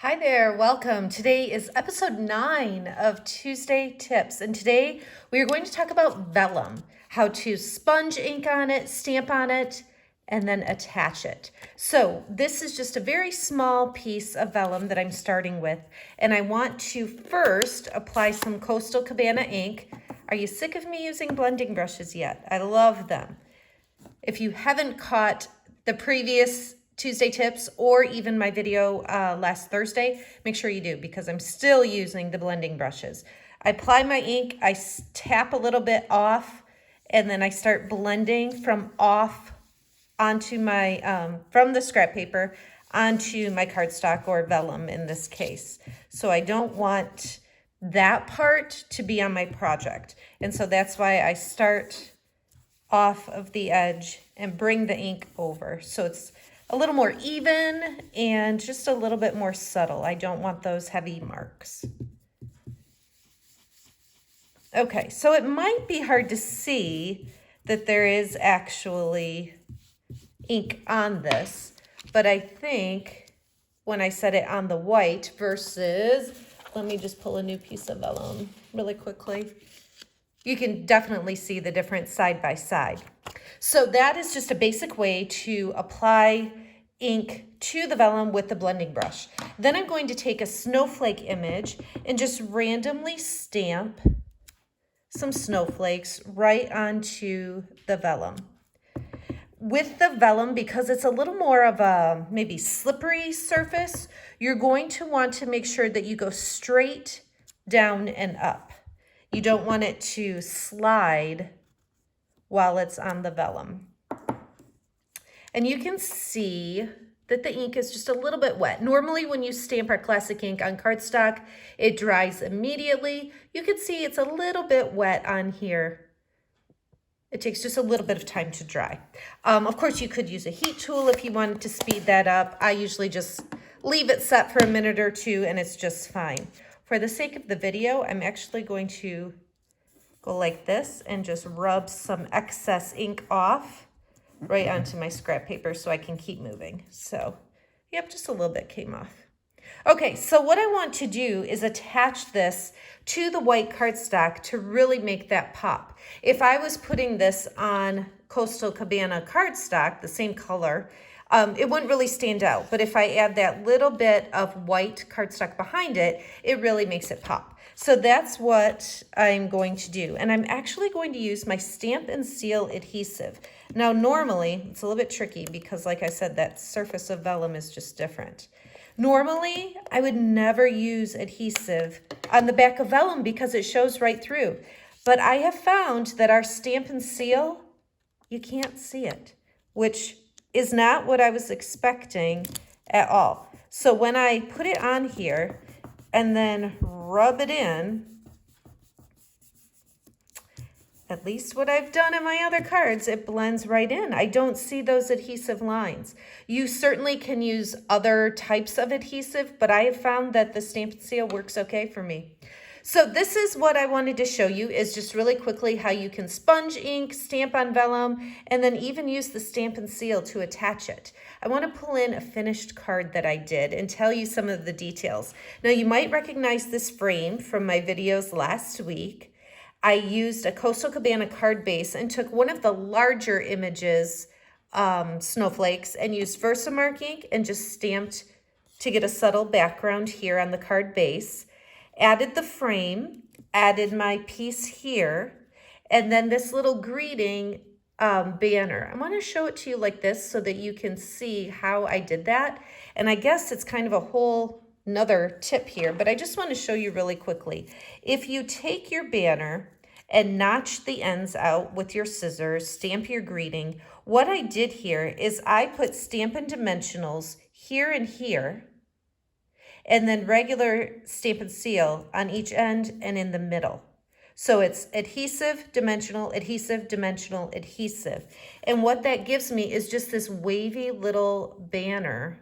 Hi there, welcome. Today is episode 9 of Tuesday Tips, and today we are going to talk about vellum, how to sponge ink on it, stamp on it, and then attach it. So this is just a very small piece of vellum that I'm starting with, and I want to first apply some Coastal Cabana ink. Are you sick of me using blending brushes yet? I love them. If you haven't caught the previous Tuesday tips or even my video last Thursday, make sure you do because I'm still using the blending brushes. I apply my ink, I tap a little bit off, and then I start blending from off onto my, from the scrap paper onto my cardstock or vellum in this case. So I don't want that part to be on my project. And so that's why I start off of the edge and bring the ink over. So it's a little more even and just a little bit more subtle. I don't want those heavy marks. Okay, so it might be hard to see that there is actually ink on this, but I think when I set it on the white versus, let me just pull a new piece of vellum really quickly. You can definitely see the difference side by side. So that is just a basic way to apply ink to the vellum with the blending brush. Then I'm going to take a snowflake image and just randomly stamp some snowflakes right onto the vellum. With the vellum, because it's a little more of a maybe slippery surface, you're going to want to make sure that you go straight down and up. You don't want it to slide while it's on the vellum. And you can see that the ink is just a little bit wet. Normally when you stamp our classic ink on cardstock, it dries immediately. You can see it's a little bit wet on here. It takes just a little bit of time to dry. Of course, you could use a heat tool if you wanted to speed that up. I usually just leave it set for a minute or two and it's just fine. For the sake of the video, I'm actually going to go like this and just rub some excess ink off right onto my scrap paper so I can keep moving. So, yep, just a little bit came off. Okay, so what I want to do is attach this to the white cardstock to really make that pop. If I was putting this on Coastal Cabana cardstock, the same color, it wouldn't really stand out. But if I add that little bit of white cardstock behind it, it really makes it pop. So that's what I'm going to do. And I'm actually going to use my Stamp and Seal adhesive. Now, normally, it's a little bit tricky because, like I said, that surface of vellum is just different. Normally, I would never use adhesive on the back of vellum because it shows right through. But I have found that our Stamp and Seal, you can't see it, which is not what I was expecting at all. So when I put it on here and then rub it in, at least what I've done in my other cards, it blends right in. I don't see those adhesive lines. You certainly can use other types of adhesive, but I have found that the Stamp and Seal works okay for me. So this is what I wanted to show you, is just really quickly how you can sponge ink, stamp on vellum, and then even use the Stamp and Seal to attach it. I want to pull in a finished card that I did and tell you some of the details. Now you might recognize this frame from my videos last week. I used a Coastal Cabana card base and took one of the larger images, snowflakes, and used Versamark ink and just stamped to get a subtle background here on the card base. Added the frame, added my piece here, and then this little greeting banner. I want to show it to you like this so that you can see how I did that. And I guess it's kind of a whole another tip here, but I just want to show you really quickly. If you take your banner and notch the ends out with your scissors, stamp your greeting, what I did here is I put Stampin' Dimensionals here and here, and then regular Stamp and Seal on each end and in the middle. So it's adhesive, dimensional, adhesive, dimensional, adhesive. And what that gives me is just this wavy little banner